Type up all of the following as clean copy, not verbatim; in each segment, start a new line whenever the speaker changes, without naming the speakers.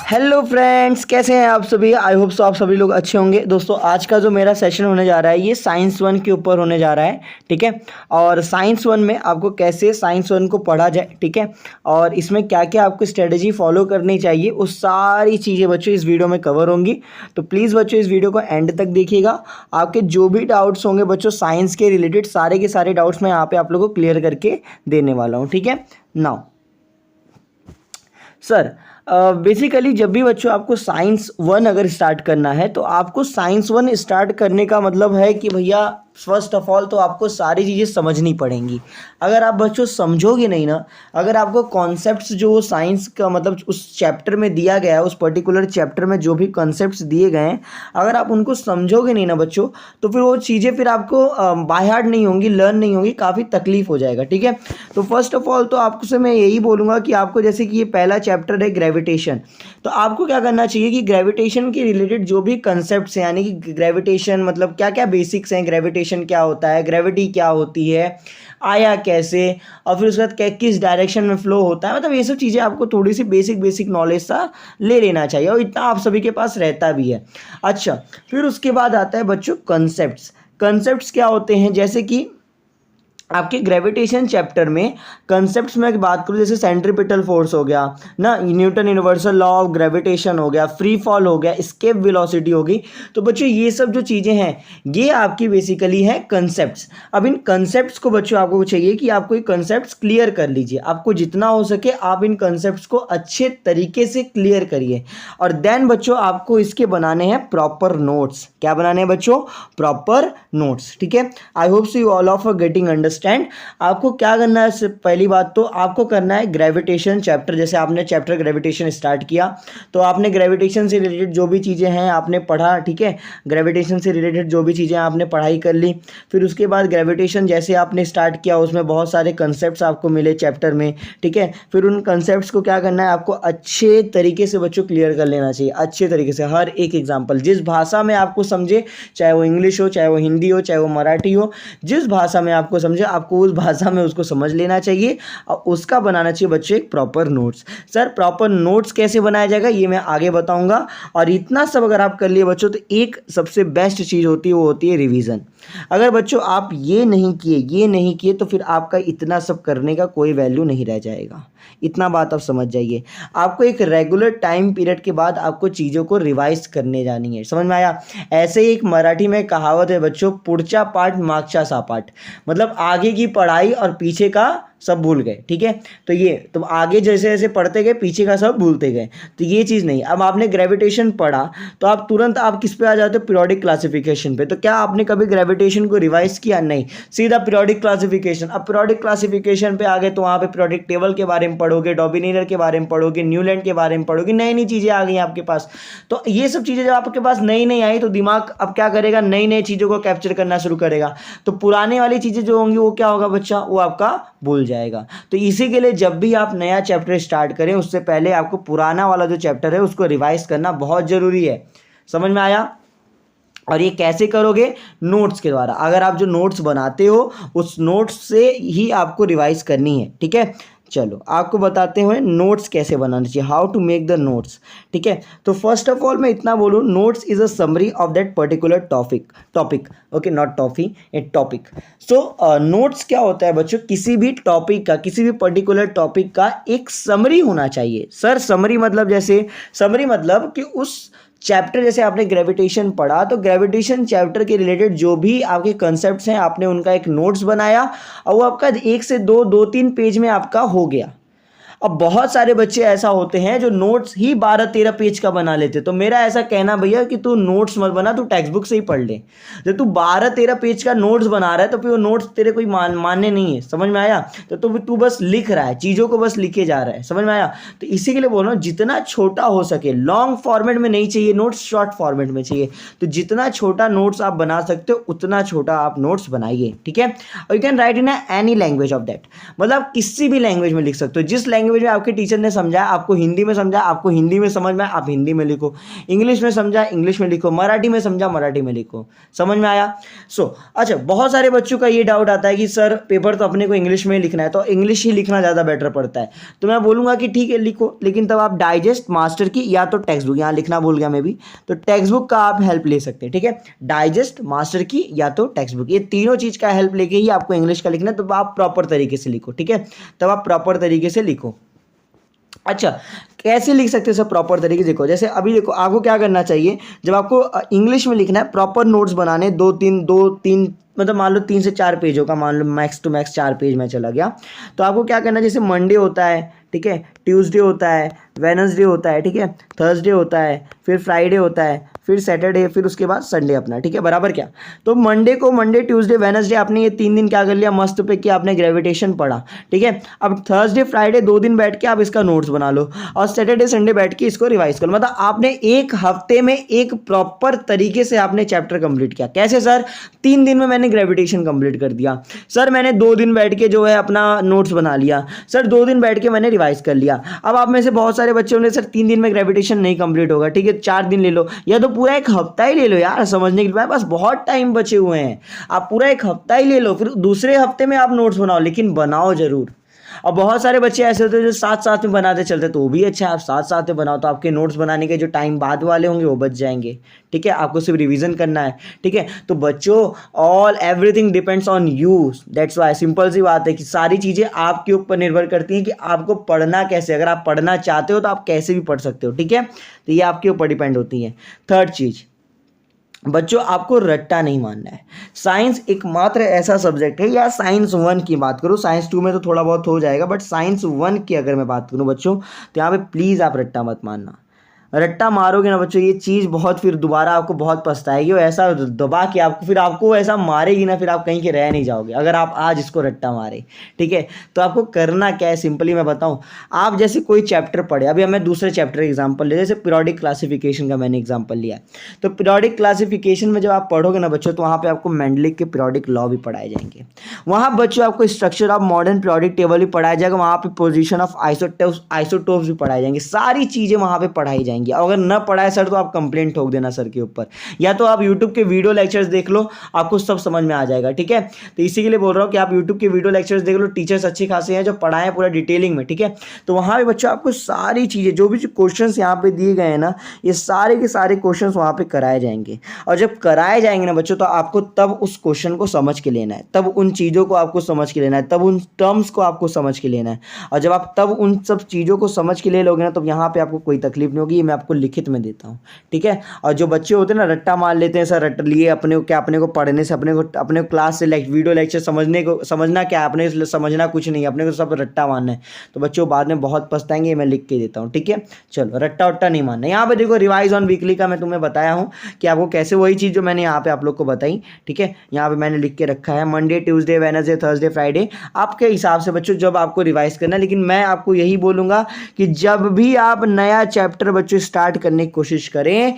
Hello friends, कैसे हैं आप सभी। आई होप सो आप सभी लोग अच्छे होंगे। दोस्तों, आज का जो मेरा सेशन होने जा रहा है ये साइंस वन के ऊपर होने जा रहा है, ठीक है। और साइंस वन में आपको कैसे साइंस वन को पढ़ा जाए, ठीक है, और इसमें क्या क्या आपको स्ट्रेटजी फॉलो करनी चाहिए, वो सारी चीज़ें बच्चों इस वीडियो में कवर होंगी। तो प्लीज़ बच्चों इस वीडियो को एंड तक देखिएगा। आपके जो भी डाउट्स होंगे बच्चों साइंस के रिलेटेड, सारे के सारे डाउट्स मैं यहाँ पे आप लोगों को क्लियर करके देने वाला हूँ, ठीक है। नाउ सर, बेसिकली जब भी बच्चों आपको साइंस वन अगर स्टार्ट करना है तो आपको साइंस वन स्टार्ट करने का मतलब है कि भैया फर्स्ट ऑफ ऑल तो आपको सारी चीज़ें समझनी पड़ेंगी। अगर आप बच्चों समझोगे नहीं ना, अगर आपको कॉन्सेप्ट्स जो साइंस का मतलब उस चैप्टर में दिया गया है, उस पर्टिकुलर चैप्टर में जो भी कॉन्सेप्ट्स दिए गए हैं, अगर आप उनको समझोगे नहीं ना बच्चों, तो फिर वो चीज़ें फिर आपको बाय हार्ट नहीं होंगी, लर्न नहीं होंगी, काफ़ी तकलीफ हो जाएगा, ठीक है। तो फर्स्ट ऑफ ऑल तो आपको से मैं यही बोलूँगा कि आपको जैसे कि ये पहला चैप्टर है ग्रेविटेशन, तो आपको क्या करना चाहिए कि ग्रेविटेशन के रिलेटेड जो भी कंसेप्ट्स हैं, यानी कि ग्रेविटेशन मतलब क्या क्या बेसिक्स हैं, ग्रेविटेशन क्या होता है, ग्रेविटी क्या होती है, आया कैसे, और फिर उसके बाद किस डायरेक्शन में फ्लो होता है, मतलब ये सब चीज़ें आपको थोड़ी सी बेसिक नॉलेज सा ले लेना चाहिए, और इतना आप सभी के पास रहता भी है। अच्छा, फिर उसके बाद आता है बच्चों कंसेप्ट्स। कंसेप्ट्स क्या होते हैं, जैसे कि आपके ग्रेविटेशन चैप्टर में कंसेप्ट्स में बात करूँ, जैसे सेंट्रीपिटल फोर्स हो गया ना, Newton universal law of gravitation हो गया, फ्री फॉल हो गया, एस्केप वेलोसिटी होगी। तो बच्चों ये सब जो चीज़ें हैं ये आपकी बेसिकली हैं कंसेप्ट्स। अब इन कंसेप्ट्स को बच्चों आपको चाहिए कि आपको ये कंसेप्ट्स क्लियर कर लीजिए, आपको जितना हो सके आप इन कंसेप्ट्स को अच्छे तरीके से क्लियर करिए, और देन बच्चों आपको इसके बनाने हैं प्रॉपर नोट्स। क्या बनाने हैं बच्चों? प्रॉपर नोट्स, ठीक है। I hope so you all of are getting understand. आपको क्या करना है, पहली बात तो आपको करना है ग्रेविटेशन चैप्टर। जैसे आपने चैप्टर ग्रेविटेशन स्टार्ट किया तो आपने ग्रेविटेशन से रिलेटेड जो भी चीज़ें हैं आपने पढ़ा, ठीक है। ग्रेविटेशन से रिलेटेड जो भी चीज़ें आपने पढ़ाई कर ली, फिर उसके बाद ग्रेविटेशन जैसे आपने स्टार्ट किया उसमें बहुत सारे कंसेप्ट्स आपको मिले चैप्टर में, ठीक है। फिर उन कंसेप्ट्स को क्या करना है, आपको अच्छे तरीके से बच्चों क्लियर कर लेना चाहिए, अच्छे तरीके से हर एक एग्जाम्पल जिस भाषा में आपको समझे, चाहे वो इंग्लिश हो, चाहे वो हिंदी हो, चाहे वो मराठी हो, जिस भाषा में आपको समझे आपको उस भाषा में उसको समझ लेना चाहिए, और उसका बनाना चाहिए बच्चों एक proper notes. Sir proper notes कैसे बनाया जाएगा ये मैं आगे बताऊंगा, और इतना सब अगर आप कर लिए बच्चों तो एक सबसे बेस्ट चीज़ होती है वो होती है रिवीजन। अगर बच्चों आप ये नहीं किए तो फिर आपका इतना सब करने का कोई वैल्यू नहीं रह जाएगा। इतना बात आप समझ जाइए। आपको एक रेगुलर टाइम पीरियड के बाद आपको चीज़ों को रिवाइज करने जानी है, समझ में आया। ऐसे ही एक मराठी में कहावत है बच्चों, पुढचा पाठ मागचा सापाठ, मतलब आगे की पढ़ाई और पीछे का सब भूल गए, ठीक है। तो ये तो आगे जैसे जैसे पढ़ते गए पीछे का सब भूलते गए, तो ये चीज़ नहीं। अब आपने ग्रेविटेशन पढ़ा तो आप तुरंत आप किस पे आ जाते हो, पीरियोडिक क्लासिफिकेशन पे। तो क्या आपने कभी ग्रेविटेशन को रिवाइज किया? नहीं, सीधा पीरियोडिक क्लासिफिकेशन। अब पीरियोडिक क्लासिफिकेशन पे आ गए तो वहाँ पे पीरियोडिक टेबल के बारे में पढ़ोगे, डॉबिनेटर के बारे में पढ़ोगे, न्यूलैंड के बारे में पढ़ोगे, नई नई चीज़ें आ गई आपके पास। तो ये सब चीज़ें जब आपके पास नई नई आई तो दिमाग अब क्या करेगा, नई नई चीज़ों को कैप्चर करना शुरू करेगा, तो पुराने वाली चीज़ें जो होंगी वो क्या होगा बच्चा, वो आपका भूल जाएगा। तो इसी के लिए जब भी आप नया चैप्टर स्टार्ट करें उससे पहले आपको पुराना वाला जो चैप्टर है उसको रिवाइज करना बहुत ज़रूरी है। समझ में आया? और ये कैसे करोगे? नोट्स के द्वारा। अगर आप जो नोट्स बनाते हो उस नोट्स से ही आपको रिवाइज करनी है, ठीक है। चलो आपको बताते हैं नोट्स कैसे बनाना चाहिए, how to make the notes, ठीक है। तो फर्स्ट ऑफ ऑल मैं इतना बोलूँ, notes is a summary of that particular topic, okay, not toffee, a topic. So notes क्या होता है बच्चों, किसी भी टॉपिक का, किसी भी पर्टिकुलर टॉपिक का एक समरी होना चाहिए। सर समरी मतलब, जैसे समरी मतलब कि उस चैप्टर, जैसे आपने ग्रेविटेशन पढ़ा तो ग्रेविटेशन चैप्टर के रिलेटेड जो भी आपके कंसेप्ट्स हैं आपने उनका एक नोट्स बनाया, और वो आपका 1 से 2-3 पेज में आपका हो गया। अब बहुत सारे बच्चे ऐसा होते हैं जो नोट्स ही 12-13 पेज का बना लेते, तो मेरा ऐसा कहना भैया कि तू नोट्स मत बना, तू टेक्स्ट बुक से ही पढ़ ले। जब तू 12-13 पेज का नोट्स बना रहा है तो फिर वो नोट्स तेरे कोई मानने नहीं है, समझ में आया। तो तू बस लिख रहा है, चीज़ों को बस लिखे जा रहा है, समझ में आया। तो इसी के लिए बोल रहा हूँ जितना छोटा हो सके, लॉन्ग फॉर्मेट में नहीं चाहिए नोट्स, शॉर्ट फॉर्मेट में चाहिए। तो जितना छोटा नोट्स आप बना सकते हो उतना छोटा आप नोट्स बनाइए, ठीक है। और you can write in any language of that, मतलब किसी भी लैंग्वेज में लिख सकते हो। जिस लैंग्वेज में आपके टीचर ने समझाया, आपको हिंदी में समझा, आपको हिंदी में समझ में आया, आप हिंदी में लिखो, इंग्लिश में समझा इंग्लिश में लिखो, मराठी में समझा मराठी में लिखो, समझ में आया। अच्छा, बहुत सारे बच्चों का ये डाउट आता है कि सर पेपर तो अपने को इंग्लिश में ही लिखना है, तो इंग्लिश ही लिखना ज़्यादा बेटर पड़ता है। तो मैं बोलूँगा कि ठीक है लिखो, लेकिन तब आप डाइजेस्ट मास्टर की या तो टेक्स्ट बुक, यहाँ लिखना भूल गया मैं भी, तो टेक्स्ट बुक का आप हेल्प ले सकते हैं। ठीक है, डाइजेस्ट मास्टर की या तो टेक्स्ट बुक, ये तीनों चीज़ का हेल्प लेके ही आपको इंग्लिश का लिखना है। तो आप प्रॉपर तरीके से लिखो। ठीक है, तब आप प्रॉपर तरीके से लिखो। अच्छा, कैसे लिख सकते हैं सब प्रॉपर तरीके से? देखो, जैसे अभी देखो आपको क्या करना चाहिए, जब आपको इंग्लिश में लिखना है, प्रॉपर नोट्स बनाने, दो तीन मतलब मान लो 3 से 4 पेजों का, मान लो मैक्स टू मैक्स 4 पेज में चला गया, तो आपको क्या करना है, जैसे मंडे होता है, ठीक है, ट्यूसडे होता है, वेडनेसडे होता है, ठीक है, थर्सडे होता है, फिर फ्राइडे होता है, फिर सैटरडे, फिर उसके बाद संडे अपना। ठीक है, बराबर क्या? तो मंडे ट्यूसडे वेडनेसडे आपने ये 3 दिन क्या कर लिया, मस्त पे किया आपने, ग्रेविटेशन पढ़ा। ठीक है, अब थर्सडे फ्राइडे 2 दिन बैठ के आप इसका नोट्स बना लो, और सैटरडे संडे बैठ के इसको रिवाइज करो। मतलब आपने एक हफ्ते में एक प्रॉपर तरीके से आपने चैप्टर कंप्लीट किया। कैसे सर? 3 दिन में मैंने ग्रेविटेशन कंप्लीट कर दिया सर, मैंने 2 दिन बैठ के जो है अपना नोट्स बना लिया सर, 2 दिन बैठ के मैंने रिवाइज कर लिया। अब आप में से बहुत सारे बच्चे होंगे सर 3 दिन में ग्रेविटेशन नहीं कंप्लीट होगा, ठीक है 4 दिन ले लो, या तो पूरा एक हफ्ता ही ले लो यार, समझने के लिए बस बहुत टाइम बचे हुए हैं, आप पूरा एक हफ्ता ही ले लो, फिर दूसरे हफ्ते में आप नोट्स बनाओ, लेकिन बनाओ जरूर। और बहुत सारे बच्चे ऐसे होते हैं जो साथ साथ में बनाते चलते, तो वो भी अच्छा है, आप साथ साथ में बनाओ, तो आपके नोट्स बनाने के जो टाइम बाद वाले होंगे वो बच जाएंगे। ठीक है, आपको सिर्फ रिवीजन करना है। ठीक है, तो बच्चों all everything depends on you, that's why, simple सी बात है कि सारी चीज़ें आपके ऊपर निर्भर करती हैं कि आपको पढ़ना कैसे। अगर आप पढ़ना चाहते हो तो आप कैसे भी पढ़ सकते हो। ठीक है, तो ये आपके ऊपर डिपेंड होती है। थर्ड चीज़, बच्चों आपको रट्टा नहीं मानना है। साइंस एकमात्र ऐसा सब्जेक्ट है, या साइंस 1 की बात करूँ, साइंस 2 में तो थोड़ा बहुत हो जाएगा, बट साइंस 1 की अगर मैं बात करूँ बच्चों, तो यहाँ पे प्लीज़ आप रट्टा मत मानना। रट्टा मारोगे ना बच्चों, ये चीज़ बहुत फिर दोबारा आपको बहुत पछताएगी, और ऐसा दबा के आपको फिर आपको ऐसा मारेगी ना, फिर आप कहीं के रह नहीं जाओगे अगर आप आज इसको रट्टा मारे। ठीक है, तो आपको करना क्या है, सिंपली मैं बताऊं, आप जैसे कोई चैप्टर पढ़े, अभी हमें दूसरे चैप्टर एग्जाम्पल ले, जैसे पीरियोडिक क्लासिफिकेशन का मैंने एग्जाम्पल लिया, तो पीरियोडिक क्लासिफिकेशन में जब आप पढ़ोगे ना बच्चों, तो वहाँ पर आपको मेंडलिक के पीरियोडिक लॉ भी पढ़ाए जाएंगे। वहाँ बच्चों आपको structure of modern periodic table भी पढ़ाया जाएगा, वहाँ पे पोजीशन ऑफ आइसोटोप्स भी पढ़ाए जाएंगे, सारी चीज़ें वहाँ पे पढ़ाई जाएंगी। अगर न पढ़ाए सर तो आप कंप्लेंट ठोक देना सर के ऊपर, या तो आप यूट्यूब के वीडियो लेक्चर्स देख लो, आपको सब समझ में आ जाएगा। ठीक है, तो इसी के लिए बोल रहा हूँ कि आप यूट्यूब के वीडियो लेक्चर्स देख लो, टीचर्स अच्छे खासे हैं जो पढ़ाएं पूरा डिटेलिंग में। ठीक है, तो वहाँ पे बच्चों आपको सारी चीज़ें, जो भी क्वेश्चन यहाँ पे दिए गए हैं ना, ये सारे के सारे क्वेश्चन वहाँ पे कराए जाएंगे, और जब कराए जाएंगे ना बच्चों, तो आपको तब उस क्वेश्चन को समझ के लेना है, तब उन चीज़ों को आपको समझ के लेना है, तब उन टर्म्स को आपको समझ के लेना है। और जब आप तब उन सब चीज़ों को समझ के ले लोगे ना, तब यहाँ पे आपको कोई तकलीफ नहीं होगी। ये मैं आपको लिखित में देता हूँ। ठीक है, और जो बच्चे होते हैं ना रट्टा मार लेते हैं, सर रट लिए अपने को क्या, अपने को पढ़ने से, अपने को क्लास से वीडियो लेक्चर समझना क्या है, अपने समझना कुछ नहीं है, अपने को सब रट्टा मारना है, तो बच्चों बाद में बहुत पछताएंगे। मैं लिख के देता हूँ। ठीक है, चलो रट्टा वट्टा नहीं मानना। यहाँ पे देखो रिवाइज ऑन वीकली का मैं तुम्हें बताया हूँ कि आपको कैसे, वही चीज़ जो मैंने यहाँ पे आप लोग को बताई। ठीक है, यहाँ पे मैंने लिख के रखा है Monday Tuesday Wednesday Thursday Friday, आपके हिसाब से बच्चों जब आपको रिवाइज करना है। लेकिन मैं आपको यही बोलूँगा कि जब भी आप नया चैप्टर बच्चों स्टार्ट करने की कोशिश करें,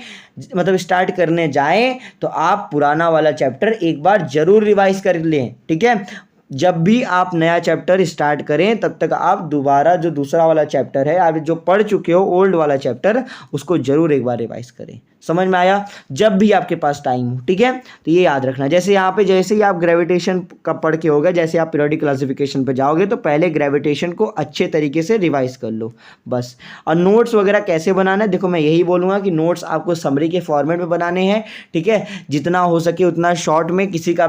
मतलब स्टार्ट करने जाएं, तो आप पुराना वाला चैप्टर एक बार जरूर रिवाइज कर लें। ठीक है, जब भी आप नया चैप्टर स्टार्ट करें, तब तक आप दोबारा जो दूसरा वाला चैप्टर है, आप जो पढ़ चुके हो ओल्ड वाला चैप्टर, उसको जरूर एक बार रिवाइज करें। समझ में आया? जब भी आपके पास टाइम हो। ठीक है, तो ये याद रखना। जैसे यहाँ पे जैसे ही आप ग्रेविटेशन का पढ़ के होगा, जैसे आप पीरियोडिक क्लासिफिकेशन पे जाओगे, तो पहले ग्रेविटेशन को अच्छे तरीके से रिवाइज कर लो बस। और नोट्स वगैरह कैसे बनाना है, देखो मैं यही बोलूँगा कि नोट्स आपको समरी के फॉर्मेट में बनाने हैं। ठीक है, जितना हो सके उतना शॉर्ट में, किसी का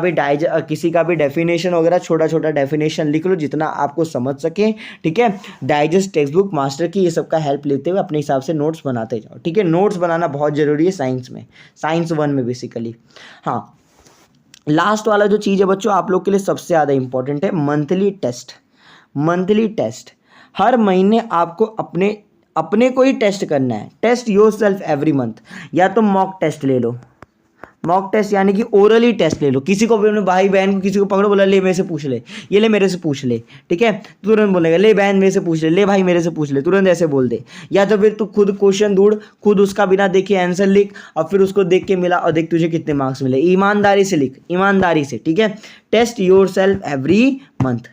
भी डेफिनेशन वगैरह छोटा छोटा डेफिनेशन लिख लो जितना आपको समझ सके। ठीक है, डाइजेस्ट टेक्स्ट बुक मास्टर की ये सबका हेल्प लेते हुए अपने हिसाब से नोट्स बनाते जाओ। ठीक है, नोट्स बनाना बहुत जरूरी है साइंस में, साइंस 1 में बेसिकली। हाँ, लास्ट वाला जो चीज़ है बच्चों आप लोग के लिए सबसे ज़्यादा इंपॉर्टेंट है, मंथली टेस्ट। मंथली टेस्ट हर महीने आपको अपने को ही टेस्ट करना है। Test yourself every month. या तो मॉक टेस्ट ले लो, मॉक टेस्ट यानी कि ओरली टेस्ट ले लो। किसी को भी अपने भाई बहन को किसी को पकड़ो, बोला ले मेरे से पूछ ले, ये ले मेरे से पूछ ले। ठीक है, तुरंत बोलेगा ले बहन मेरे से पूछ ले भाई मेरे से पूछ ले, तुरंत ऐसे बोल दे। या तो फिर तू खुद क्वेश्चन ढूंढ, खुद उसका बिना देखे आंसर लिख, और फिर उसको देख के मिला और देख तुझे कितने मार्क्स मिले। ईमानदारी से लिख, ईमानदारी से। ठीक है, टेस्ट योरसेल्फ एवरी मंथ।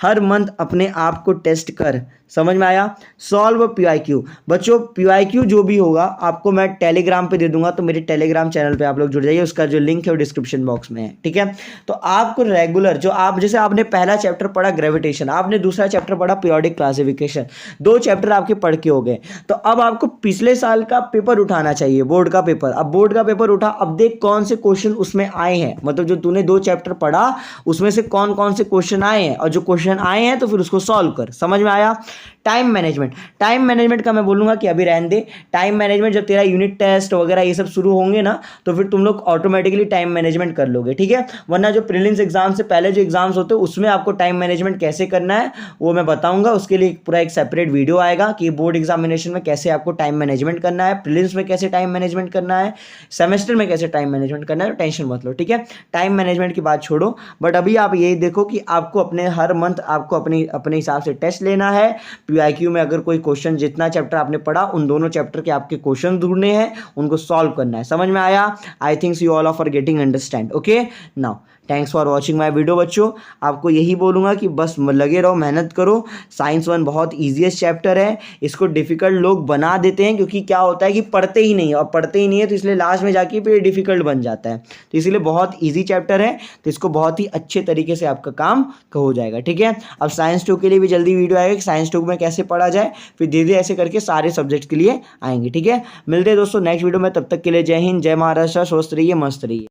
हर मंथ अपने आप को टेस्ट कर, समझ में आया। Solve PYQ. बच्चों पीवाईक्यू जो भी होगा आपको मैं टेलीग्राम पे दे दूंगा, तो मेरे टेलीग्राम चैनल पे आप लोग जुड़ जाइए, उसका जो लिंक है वो डिस्क्रिप्शन बॉक्स में है, ठीक है। तो आपको रेगुलर जो आप जैसे आपने पहला चैप्टर पढ़ा ग्रेविटेशन, आपने दूसरा चैप्टर पढ़ा पीरियोडिक क्लासिफिकेशन, 2 चैप्टर आपके पढ़ के हो गए। तो अब आपको पिछले साल का पेपर उठाना चाहिए, बोर्ड का पेपर। अब बोर्ड का पेपर उठा, अब देख कौन से क्वेश्चन उसमें आए हैं, मतलब जो तूने 2 चैप्टर पढ़ा उसमें से कौन कौन से क्वेश्चन आए हैं, और जो क्वेश्चन आए हैं तो फिर उसको सॉल्व कर। समझ में आया। टाइम मैनेजमेंट, टाइम मैनेजमेंट का मैं बोलूंगा कि अभी रहने दे। टाइम मैनेजमेंट जब तेरा यूनिट टेस्ट वगैरह ये सब शुरू होंगे ना, तो फिर तुम लोग ऑटोमेटिकली टाइम मैनेजमेंट कर लोगे, ठीक है। वरना जो प्रीलिम्स एग्जाम से पहले जो एग्जाम्स होते हैं उसमें आपको टाइम मैनेजमेंट कैसे करना है वो मैं बताऊंगा। उसके लिए पूरा एक सेपरेट वीडियो आएगा कि बोर्ड एग्जामिनेशन में कैसे आपको टाइम मैनेजमेंट करना है, प्रीलिम्स में कैसे टाइम मैनेजमेंट करना है, सेमेस्टर में कैसे टाइम मैनेजमेंट करना है। तो टेंशन मत लो, ठीक है। टाइम मैनेजमेंट की बात छोड़ो, बट अभी आप यही देखो कि आपको अपने हर मंथ आपको अपने हिसाब से टेस्ट लेना है। पीवाईक्यू में अगर कोई क्वेश्चन, जितना चैप्टर आपने पढ़ा उन दोनों चैप्टर के आपके क्वेश्चन ढूंढने हैं, उनको सॉल्व करना है। समझ में आया। I think you all are getting understand. Okay, now thanks for watching my video. बच्चों आपको यही बोलूँगा कि बस लगे रहो, मेहनत करो। साइंस 1 बहुत ईजीएस्ट चैप्टर है, इसको डिफिकल्ट लोग बना देते हैं क्योंकि क्या होता है कि पढ़ते ही नहीं है, और पढ़ते ही नहीं है तो इसलिए लास्ट में जाके फिर डिफिकल्ट बन जाता है। तो इसलिए बहुत ईजी चैप्टर है, तो इसको बहुत ही अच्छे तरीके से आपका काम हो जाएगा, ठीक है। अब साइंस 2 के लिए भी जल्दी वीडियो आएगा कि साइंस 2 में कैसे पढ़ा जाए, फिर धीरे धीरे ऐसे करके सारे सब्जेक्ट के लिए आएंगे, ठीक है। मिलते हैं दोस्तों नेक्स्ट वीडियो में, तब तक के लिए जय हिंद, जय महाराष्ट्र, स्वस्थ रहिए, मस्त रहिए।